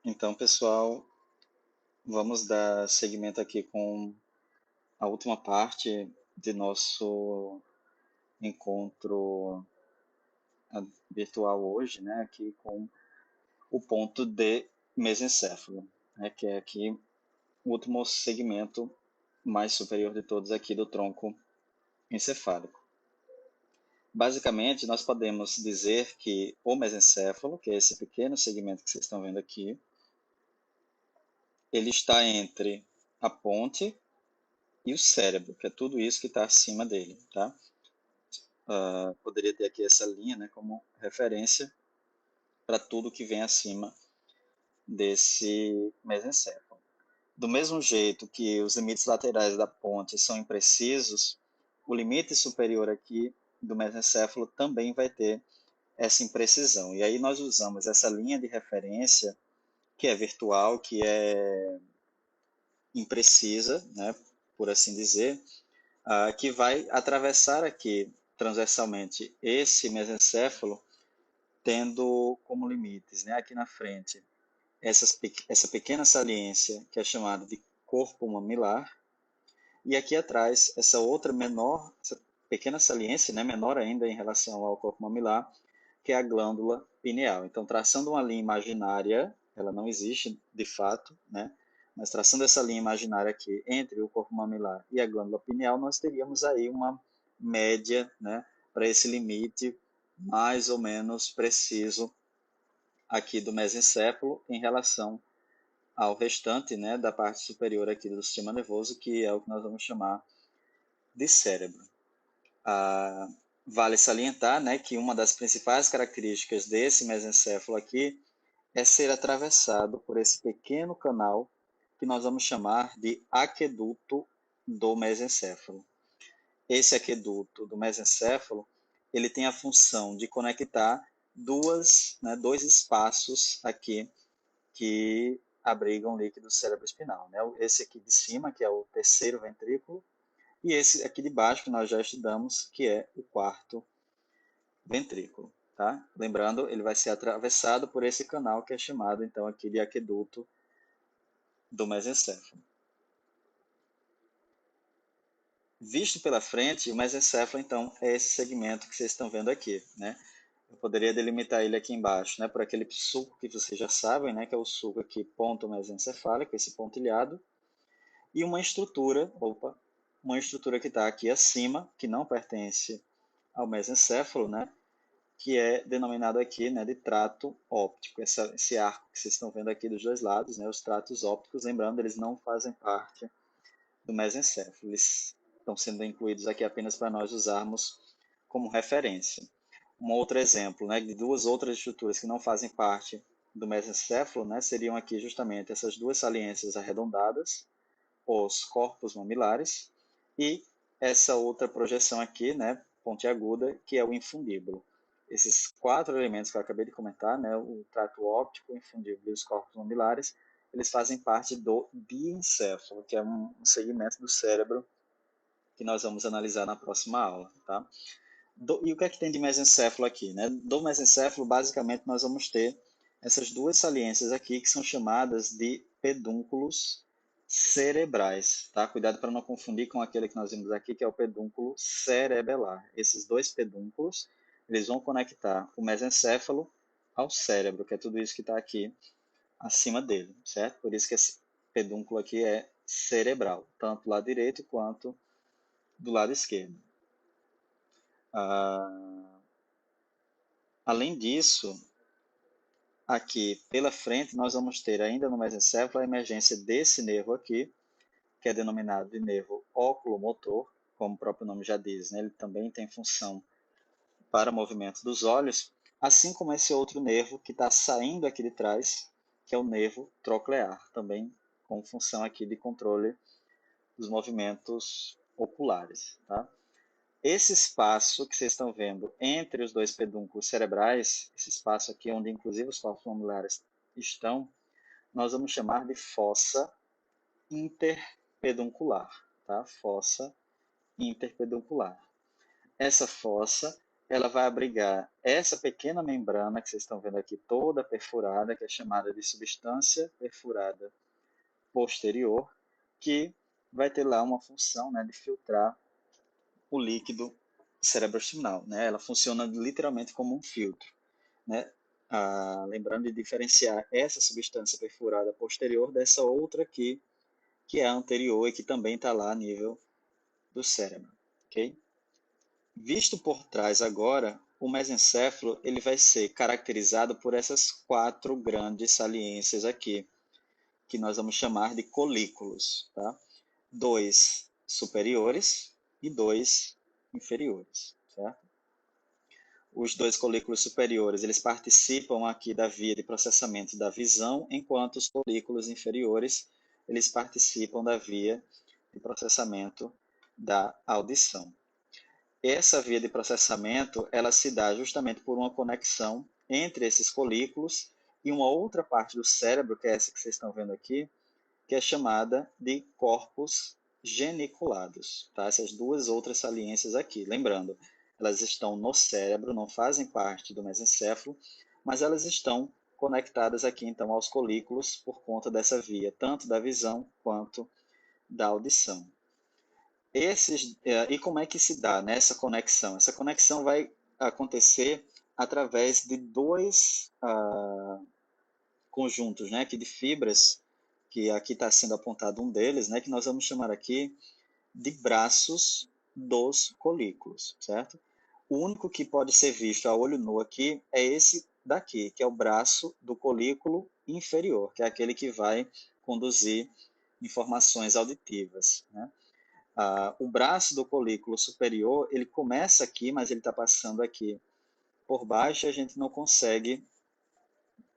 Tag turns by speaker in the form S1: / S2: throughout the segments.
S1: Então, pessoal, vamos dar seguimento aqui com a última parte de nosso encontro virtual hoje, né? Aqui com o ponto de mesencéfalo, né? Que é aqui o último segmento mais superior de todos aqui do tronco encefálico. Basicamente, nós podemos dizer que o mesencéfalo, que é esse pequeno segmento que vocês estão vendo aqui, ele está entre a ponte e o cérebro, que é tudo isso que está acima dele, tá? Poderia ter aqui essa linha, né, como referência para tudo que vem acima desse mesencéfalo. Do mesmo jeito que os limites laterais da ponte são imprecisos, o limite superior aqui do mesencéfalo também vai ter essa imprecisão. E aí nós usamos essa linha de referência, que é virtual, que é imprecisa, né, por assim dizer, que vai atravessar aqui transversalmente esse mesencéfalo, tendo como limites, né, aqui na frente, essa pequena saliência que é chamada de corpo mamilar, e aqui atrás essa outra menor, essa pequena saliência, né, menor ainda em relação ao corpo mamilar, que é a glândula pineal. Então, traçando uma linha imaginária, ela não existe de fato, né? Mas traçando essa linha imaginária aqui entre o corpo mamilar e a glândula pineal, nós teríamos aí uma média, né, para esse limite mais ou menos preciso aqui do mesencéfalo em relação ao restante, né, da parte superior aqui do sistema nervoso, que é o que nós vamos chamar de cérebro. Ah, vale salientar, né, que uma das principais características desse mesencéfalo aqui é ser atravessado por esse pequeno canal que nós vamos chamar de aqueduto do mesencéfalo. Esse aqueduto do mesencéfalo, ele tem a função de conectar dois espaços aqui que abrigam o líquido cerebroespinal, né? Esse aqui de cima, que é o terceiro ventrículo, e esse aqui de baixo, que nós já estudamos, que é o quarto ventrículo. Tá? Lembrando, ele vai ser atravessado por esse canal que é chamado então aqui de aqueduto do mesencéfalo. Visto pela frente, o mesencéfalo então é esse segmento que vocês estão vendo aqui, né? Eu poderia delimitar ele aqui embaixo, né, por aquele sulco que vocês já sabem, né, que é o sulco aqui ponto mesencefálico, esse pontilhado, e uma estrutura que está aqui acima, que não pertence ao mesencéfalo, né, que é denominado aqui, né, de trato óptico. Esse arco que vocês estão vendo aqui dos dois lados, né, os tratos ópticos, lembrando, eles não fazem parte do mesencéfalo. Eles estão sendo incluídos aqui apenas para nós usarmos como referência. Um outro exemplo, né, de duas outras estruturas que não fazem parte do mesencéfalo, né, seriam aqui justamente essas duas saliências arredondadas, os corpos mamilares, e essa outra projeção aqui, né, pontiaguda, que é o infundíbulo. Esses quatro elementos que eu acabei de comentar, né, o trato óptico, o infundíbulo e os corpos mamilares, eles fazem parte do diencéfalo, que é um segmento do cérebro que nós vamos analisar na próxima aula. Tá? E o que é que tem de mesencéfalo aqui? Né? Do mesencéfalo, basicamente, nós vamos ter essas duas saliências aqui, que são chamadas de pedúnculos cerebrais. Tá? Cuidado para não confundir com aquele que nós vimos aqui, que é o pedúnculo cerebelar. Esses dois pedúnculos, eles vão conectar o mesencéfalo ao cérebro, que é tudo isso que está aqui acima dele, certo? Por isso que esse pedúnculo aqui é cerebral, tanto do lado direito quanto do lado esquerdo. Ah, além disso, aqui pela frente nós vamos ter ainda no mesencéfalo a emergência desse nervo aqui, que é denominado de nervo oculomotor, como o próprio nome já diz, né? Ele também tem função para o movimento dos olhos, assim como esse outro nervo que está saindo aqui de trás, que é o nervo troclear, também com função aqui de controle dos movimentos oculares. Tá? Esse espaço que vocês estão vendo entre os dois pedúnculos cerebrais, esse espaço aqui onde inclusive os corpos mamulares estão, nós vamos chamar de fossa interpeduncular. Tá? Fossa interpeduncular. Essa fossa ela vai abrigar essa pequena membrana que vocês estão vendo aqui, toda perfurada, que é chamada de substância perfurada posterior, que vai ter lá uma função, né, de filtrar o líquido cerebrospinal, né? Ela funciona literalmente como um filtro, né? Lembrando de diferenciar essa substância perfurada posterior dessa outra aqui, que é a anterior e que também está lá a nível do cérebro, ok? Visto por trás agora, o mesencéfalo ele vai ser caracterizado por essas quatro grandes saliências aqui, que nós vamos chamar de colículos, tá? Dois superiores e dois inferiores, certo? Os dois colículos superiores, eles participam aqui da via de processamento da visão, enquanto os colículos inferiores, eles participam da via de processamento da audição. Essa via de processamento, ela se dá justamente por uma conexão entre esses colículos e uma outra parte do cérebro, que é essa que vocês estão vendo aqui, que é chamada de corpos geniculados. Tá? Essas duas outras saliências aqui. Lembrando, elas estão no cérebro, não fazem parte do mesencéfalo, mas elas estão conectadas aqui então aos colículos por conta dessa via, tanto da visão quanto da audição. E como é que se dá nessa conexão? Essa conexão vai acontecer através de dois conjuntos, né, aqui de fibras, que aqui está sendo apontado um deles, né, que nós vamos chamar aqui de braços dos colículos, certo? O único que pode ser visto a olho nu aqui é esse daqui, que é o braço do colículo inferior, que é aquele que vai conduzir informações auditivas, né? O braço do colículo superior, ele começa aqui, mas ele está passando aqui por baixo e a gente não consegue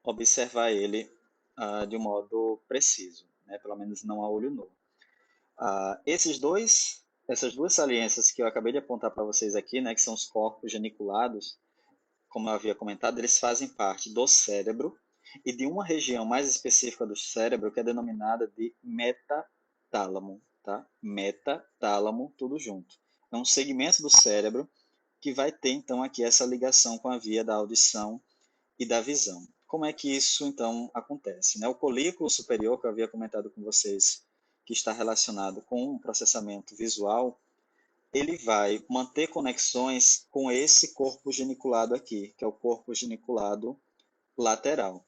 S1: observar ele de um modo preciso, né? Pelo menos não a olho nu. Essas duas saliências que eu acabei de apontar para vocês aqui, né, que são os corpos geniculados, como eu havia comentado, eles fazem parte do cérebro e de uma região mais específica do cérebro que é denominada de metatálamo, tá? Metatálamo, tudo junto. É um segmento do cérebro que vai ter então aqui essa ligação com a via da audição e da visão. Como é que isso então acontece? Né? O colículo superior, que eu havia comentado com vocês, que está relacionado com o processamento visual, ele vai manter conexões com esse corpo geniculado aqui, que é o corpo geniculado lateral.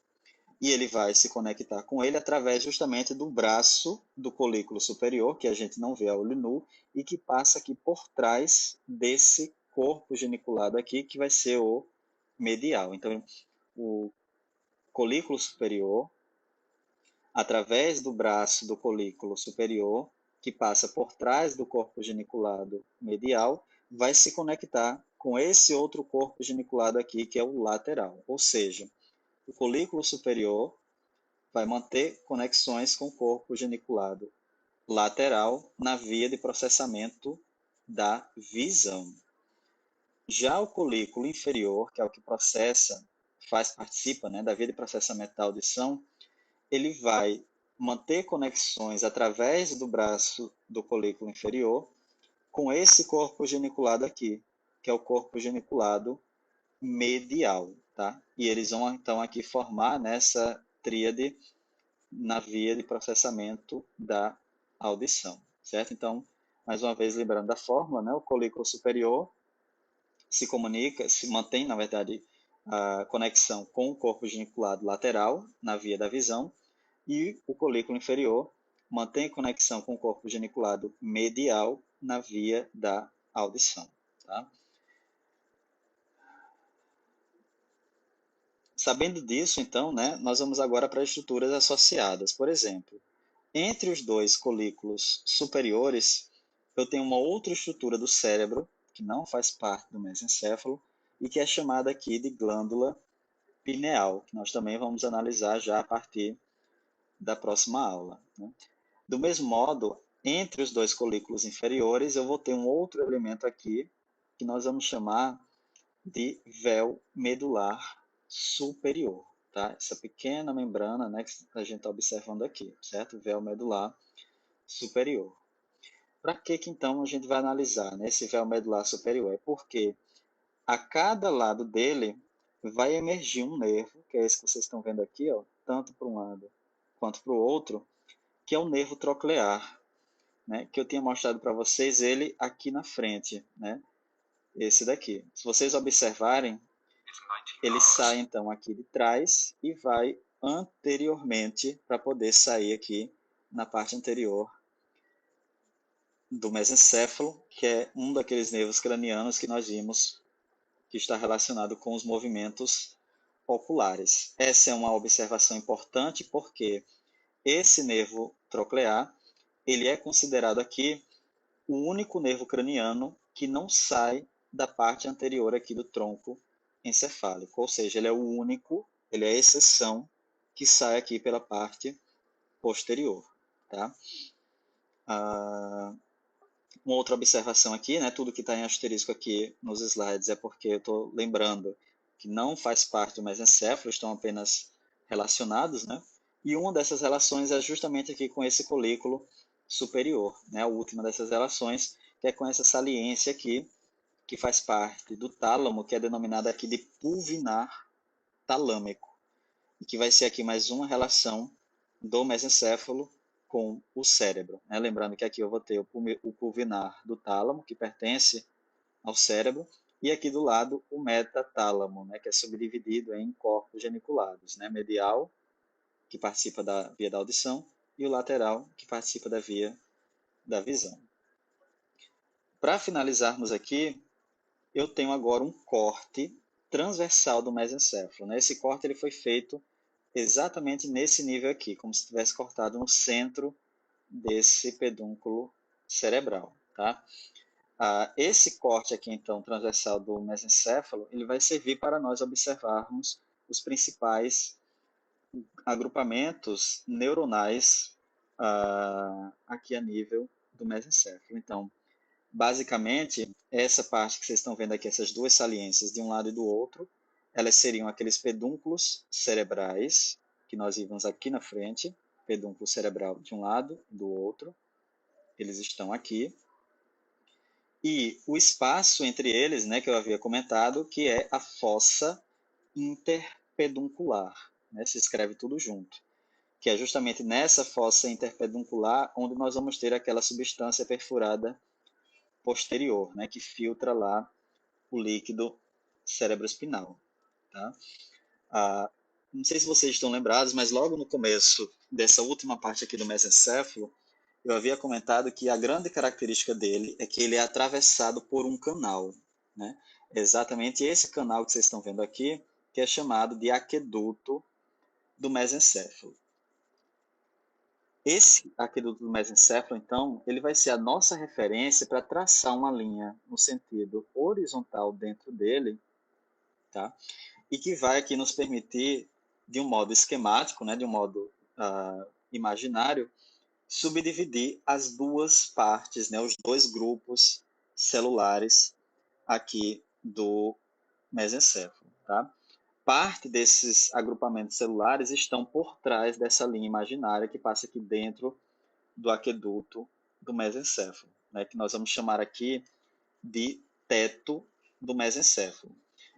S1: E ele vai se conectar com ele através justamente do braço do colículo superior, que a gente não vê a olho nu, e que passa aqui por trás desse corpo geniculado aqui, que vai ser o medial. Então, o colículo superior, através do braço do colículo superior, que passa por trás do corpo geniculado medial, vai se conectar com esse outro corpo geniculado aqui, que é o lateral. Ou seja, o colículo superior vai manter conexões com o corpo geniculado lateral na via de processamento da visão. Já o colículo inferior, que é o que processa, participa, né, da via de processamento da audição, ele vai manter conexões através do braço do colículo inferior com esse corpo geniculado aqui, que é o corpo geniculado medial, tá? E eles vão então aqui formar nessa tríade na via de processamento da audição, certo? Então, mais uma vez lembrando da fórmula, né? O colículo superior se comunica, se mantém, na verdade, a conexão com o corpo geniculado lateral na via da visão e o colículo inferior mantém conexão com o corpo geniculado medial na via da audição. Tá? Sabendo disso, então, né, nós vamos agora para as estruturas associadas. Por exemplo, entre os dois colículos superiores, eu tenho uma outra estrutura do cérebro, que não faz parte do mesencéfalo, e que é chamada aqui de glândula pineal, que nós também vamos analisar já a partir da próxima aula. Né? Do mesmo modo, entre os dois colículos inferiores, eu vou ter um outro elemento aqui, que nós vamos chamar de véu medular superior. Tá? Essa pequena membrana, né, que a gente está observando aqui, certo? Véu medular superior. Para que então a gente vai analisar, né, esse véu medular superior? É porque A cada lado dele vai emergir um nervo, que é esse que vocês estão vendo aqui, ó, tanto para um lado quanto para o outro, que é o nervo troclear, né, que eu tinha mostrado para vocês ele aqui na frente, né, esse daqui. Se vocês observarem, ele sai então aqui de trás e vai anteriormente para poder sair aqui na parte anterior do mesencéfalo, que é um daqueles nervos cranianos que nós vimos que está relacionado com os movimentos oculares. Essa é uma observação importante porque esse nervo troclear, ele é considerado aqui o único nervo craniano que não sai da parte anterior aqui do tronco encefálico, ou seja, ele é o único, ele é a exceção que sai aqui pela parte posterior, tá? Uma outra observação aqui, né, tudo que está em asterisco aqui nos slides é porque eu estou lembrando que não faz parte do mesencéfalo, estão apenas relacionados, né? E uma dessas relações é justamente aqui com esse colículo superior, né? A última dessas relações, que é com essa saliência aqui, que faz parte do tálamo, que é denominada aqui de pulvinar talâmico, e que vai ser aqui mais uma relação do mesencéfalo com o cérebro, né? Lembrando que aqui eu vou ter o pulvinar do tálamo, que pertence ao cérebro, e aqui do lado o metatálamo, né? Que é subdividido em corpos geniculados, né? Medial, que participa da via da audição, e o lateral, que participa da via da visão. Para finalizarmos aqui, eu tenho agora um corte transversal do mesencéfalo, né? Esse corte ele foi feito exatamente nesse nível aqui, como se tivesse cortado no centro desse pedúnculo cerebral, tá? Esse corte aqui, então, transversal do mesencéfalo, ele vai servir para nós observarmos os principais agrupamentos neuronais aqui a nível do mesencéfalo. Então, basicamente, essa parte que vocês estão vendo aqui, essas duas saliências de um lado e do outro, elas seriam aqueles pedúnculos cerebrais que nós vimos aqui na frente, pedúnculo cerebral de um lado e do outro, eles estão aqui. E o espaço entre eles, né, que eu havia comentado, que é a fossa interpeduncular, né, se escreve tudo junto, que é justamente nessa fossa interpeduncular onde nós vamos ter aquela substância perfurada posterior, né, que filtra lá o líquido cerebroespinal. Tá? Não sei se vocês estão lembrados, mas logo no começo dessa última parte aqui do mesencéfalo, eu havia comentado que a grande característica dele é que ele é atravessado por um canal. Né? É exatamente esse canal que vocês estão vendo aqui, que é chamado de aqueduto do mesencéfalo. Esse aqueduto do mesencéfalo, então, ele vai ser a nossa referência para traçar uma linha no sentido horizontal dentro dele, tá? E que vai aqui nos permitir, de um modo esquemático, né, de um modo imaginário, subdividir as duas partes, né, os dois grupos celulares aqui do mesencéfalo. Tá? Parte desses agrupamentos celulares estão por trás dessa linha imaginária que passa aqui dentro do aqueduto do mesencéfalo, né, que nós vamos chamar aqui de teto do mesencéfalo.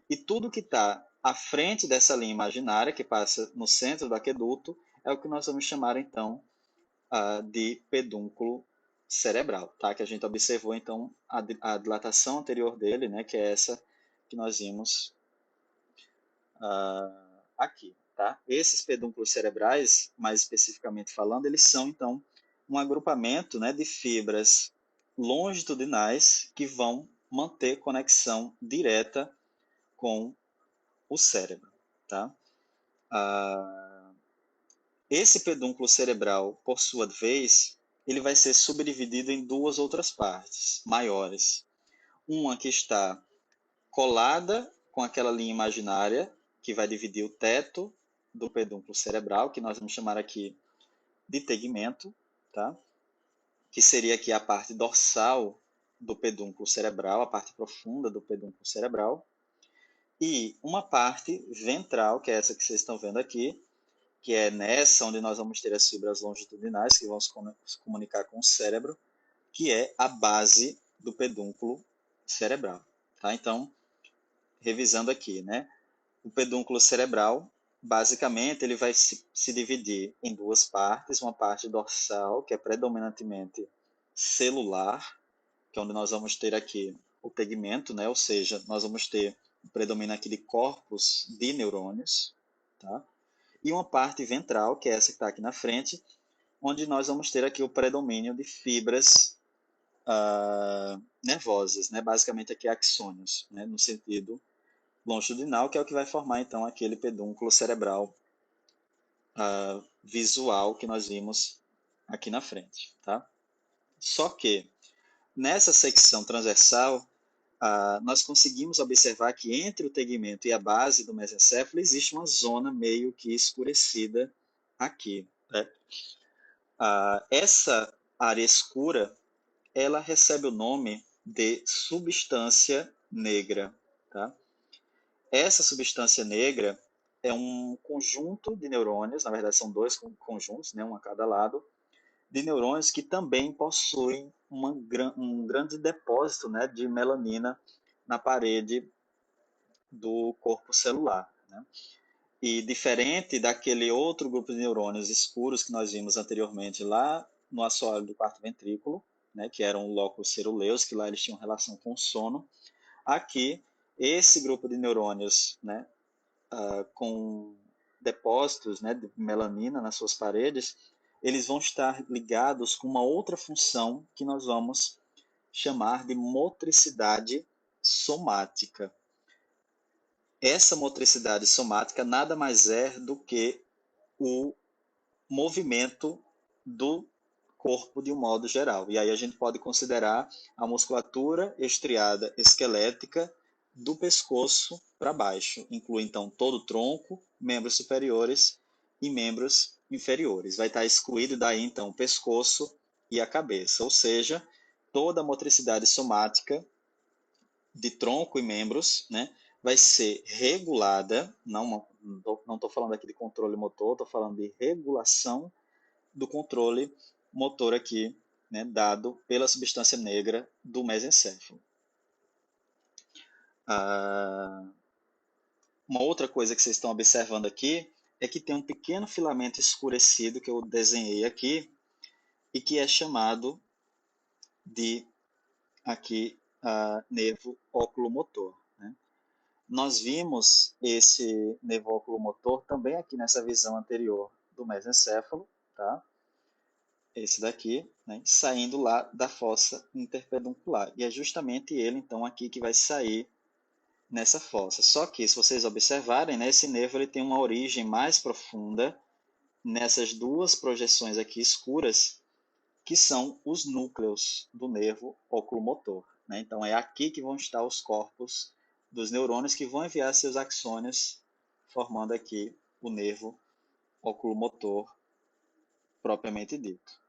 S1: E tudo que está à frente dessa linha imaginária, que passa no centro do aqueduto, é o que nós vamos chamar, então, de pedúnculo cerebral, tá? Que a gente observou, então, a dilatação anterior dele, né? Que é essa que nós vimos aqui, tá? Esses pedúnculos cerebrais, mais especificamente falando, eles são, então, um agrupamento, né, de fibras longitudinais que vão manter conexão direta com o cérebro, tá? Esse pedúnculo cerebral, por sua vez, ele vai ser subdividido em duas outras partes maiores. Uma que está colada com aquela linha imaginária que vai dividir o teto do pedúnculo cerebral, que nós vamos chamar aqui de tegmento, tá? Que seria aqui a parte dorsal do pedúnculo cerebral, a parte profunda do pedúnculo cerebral, e uma parte ventral, que é essa que vocês estão vendo aqui, que é nessa onde nós vamos ter as fibras longitudinais que vão se comunicar com o cérebro, que é a base do pedúnculo cerebral. Tá? Então, revisando aqui, né? O pedúnculo cerebral, basicamente, ele vai se dividir em duas partes, uma parte dorsal, que é predominantemente celular, que é onde nós vamos ter aqui o tegmento, né? Ou seja, nós vamos ter o predomínio aqui de corpos de neurônios, tá? E uma parte ventral, que é essa que está aqui na frente, onde nós vamos ter aqui o predomínio de fibras nervosas, né? Basicamente aqui axônios, né? No sentido longitudinal, que é o que vai formar então aquele pedúnculo cerebral visual que nós vimos aqui na frente, tá? Só que nessa secção transversal, nós conseguimos observar que entre o tegmento e a base do mesencéfalo existe uma zona meio que escurecida aqui, né? Essa área escura, ela recebe o nome de substância negra, tá? Essa substância negra é um conjunto de neurônios, na verdade são dois conjuntos, né, um a cada lado, de neurônios que também possuem um grande depósito, né, de melanina na parede do corpo celular, né? E diferente daquele outro grupo de neurônios escuros que nós vimos anteriormente lá no assoalho do quarto ventrículo, né, que eram o lóculos ceruleus, que lá eles tinham relação com o sono, aqui esse grupo de neurônios, né, com depósitos, né, de melanina nas suas paredes, eles vão estar ligados com uma outra função que nós vamos chamar de motricidade somática. Essa motricidade somática nada mais é do que o movimento do corpo de um modo geral. E aí a gente pode considerar a musculatura estriada esquelética do pescoço para baixo. Inclui então todo o tronco, membros superiores e membros inferiores. Vai estar excluído daí então o pescoço e a cabeça, ou seja, toda a motricidade somática de tronco e membros, né, vai ser regulada, não estou falando aqui de controle motor, estou falando de regulação do controle motor aqui, né, dado pela substância negra do mesencéfalo. Uma outra coisa que vocês estão observando aqui é que tem um pequeno filamento escurecido que eu desenhei aqui e que é chamado de aqui nervo oculomotor, né? Nós vimos esse nervo oculomotor também aqui nessa visão anterior do mesencéfalo, tá? Esse daqui, né, saindo lá da fossa interpeduncular. E é justamente ele, então, aqui que vai sair nessa fossa. Só que, se vocês observarem, né, esse nervo ele tem uma origem mais profunda nessas duas projeções aqui escuras, que são os núcleos do nervo oculomotor, né? Então, é aqui que vão estar os corpos dos neurônios que vão enviar seus axônios, formando aqui o nervo oculomotor propriamente dito.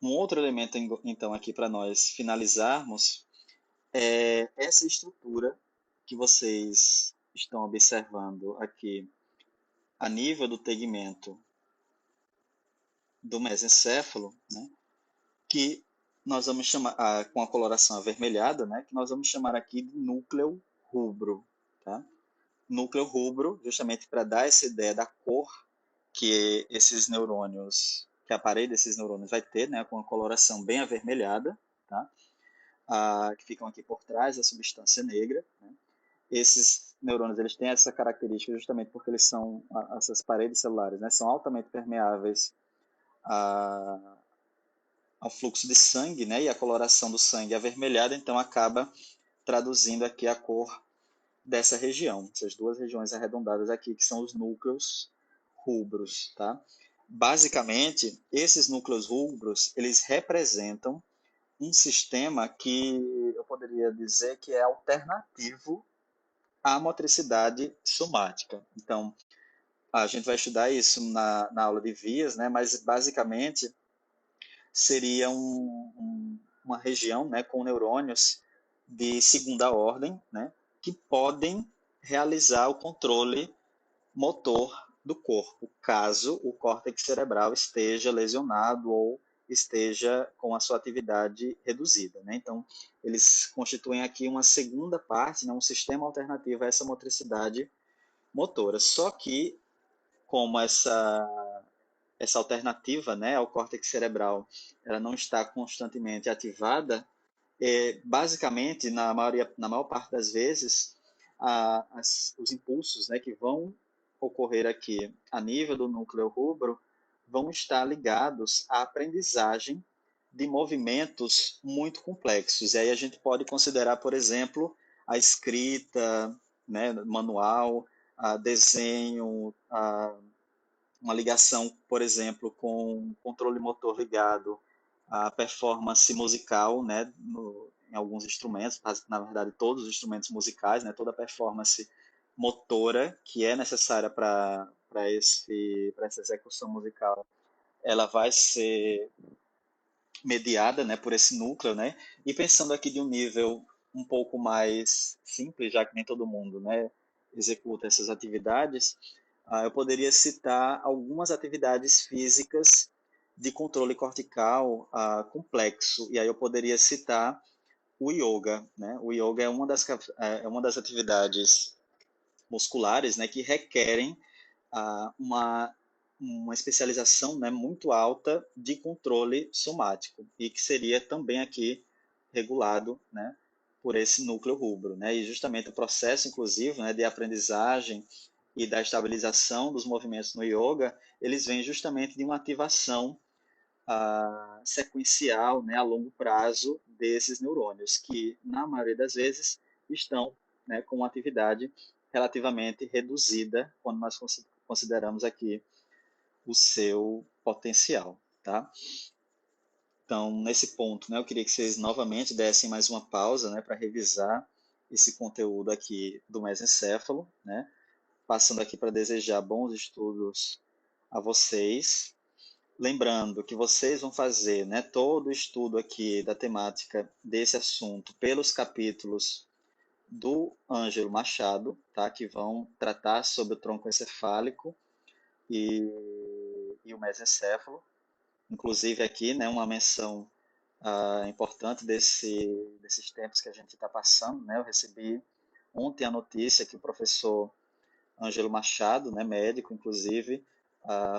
S1: Um outro elemento, então, aqui para nós finalizarmos é essa estrutura que vocês estão observando aqui a nível do tegmento do mesencéfalo, né, que nós vamos chamar, com a coloração avermelhada, né, que nós vamos chamar aqui de núcleo rubro. Tá? Núcleo rubro, justamente para dar essa ideia da cor que esses neurônios, que a parede desses neurônios vai ter, né, com a coloração bem avermelhada, tá? Que ficam aqui por trás da substância negra, né? Esses neurônios eles têm essa característica justamente porque eles são essas paredes celulares, né, são altamente permeáveis ao fluxo de sangue, né, e a coloração do sangue avermelhada, então acaba traduzindo aqui a cor dessa região, essas duas regiões arredondadas aqui, que são os núcleos rubros, tá? Basicamente, esses núcleos rubros, eles representam um sistema que eu poderia dizer que é alternativo à motricidade somática. Então, a gente vai estudar isso na aula de vias, né? Mas basicamente seria uma região, né, com neurônios de segunda ordem, né, que podem realizar o controle motor do corpo, caso o córtex cerebral esteja lesionado ou esteja com a sua atividade reduzida, né? Então, eles constituem aqui uma segunda parte, né, um sistema alternativo a essa motricidade motora. Só que, como essa alternativa, né, ao córtex cerebral, ela não está constantemente ativada, basicamente, na maior parte das vezes, os impulsos, né, que vão ocorrer aqui a nível do núcleo rubro vão estar ligados à aprendizagem de movimentos muito complexos. E aí a gente pode considerar, por exemplo, a escrita, né, manual, a desenho, uma ligação, por exemplo, com controle motor ligado à performance musical, né, em alguns instrumentos, na verdade todos os instrumentos musicais, né, toda a performance motora que é necessária para essa execução musical, ela vai ser mediada, né, por esse núcleo, né? E pensando aqui de um nível um pouco mais simples, já que nem todo mundo, né, executa essas atividades, eu poderia citar algumas atividades físicas de controle cortical complexo. E aí eu poderia citar o yoga, né? O yoga é uma das atividades musculares, né, que requerem ah, uma, uma especialização, né, muito alta de controle somático e que seria também aqui regulado, né, por esse núcleo rubro, né, e justamente o processo, inclusive, né, de aprendizagem e da estabilização dos movimentos no yoga, eles vêm justamente de uma ativação sequencial, né, a longo prazo desses neurônios, que na maioria das vezes estão, né, com uma atividade relativamente reduzida quando nós consideramos aqui o seu potencial, tá? Então, nesse ponto, né, eu queria que vocês novamente dessem mais uma pausa, né, para revisar esse conteúdo aqui do mesencéfalo, né, passando aqui para desejar bons estudos a vocês. Lembrando que vocês vão fazer, né, todo o estudo aqui da temática desse assunto pelos capítulos do Ângelo Machado, tá, que vão tratar sobre o tronco encefálico e, e o mesencéfalo. Inclusive aqui, né, uma menção importante desses tempos que a gente está passando, né, eu recebi ontem a notícia que o professor Ângelo Machado, né, médico inclusive,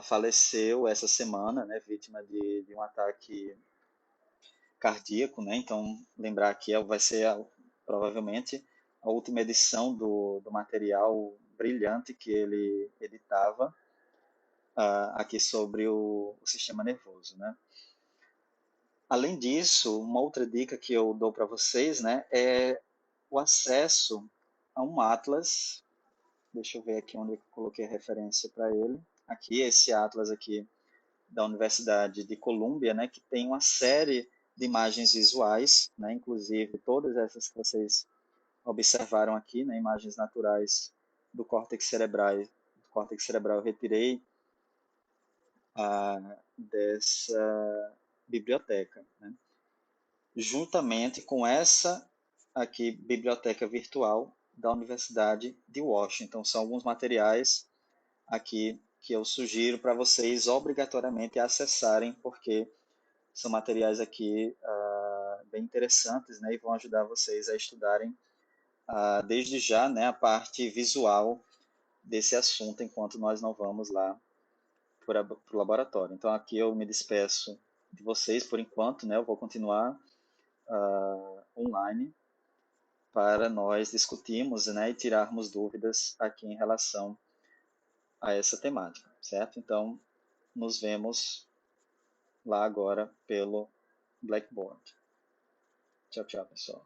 S1: faleceu essa semana, né, vítima de um ataque cardíaco, né? Então, lembrar que vai ser provavelmente a última edição do material brilhante que ele editava aqui sobre o sistema nervoso, né? Além disso, uma outra dica que eu dou para vocês, né, é o acesso a um atlas. Deixa eu ver aqui onde eu coloquei a referência para ele. Aqui, esse atlas aqui da Universidade de Colômbia, né, que tem uma série de imagens visuais, né, inclusive todas essas que vocês observaram aqui, né, imagens naturais do córtex cerebral. Do córtex cerebral eu retirei dessa biblioteca, né, juntamente com essa aqui biblioteca virtual da Universidade de Washington. São alguns materiais aqui que eu sugiro para vocês obrigatoriamente acessarem, porque são materiais aqui bem interessantes, né, e vão ajudar vocês a estudarem desde já, né, a parte visual desse assunto, enquanto nós não vamos lá para o laboratório. Então aqui eu me despeço de vocês por enquanto, né, eu vou continuar online para nós discutirmos, né, e tirarmos dúvidas aqui em relação a essa temática, certo? Então nos vemos lá agora pelo Blackboard. Tchau, tchau, pessoal.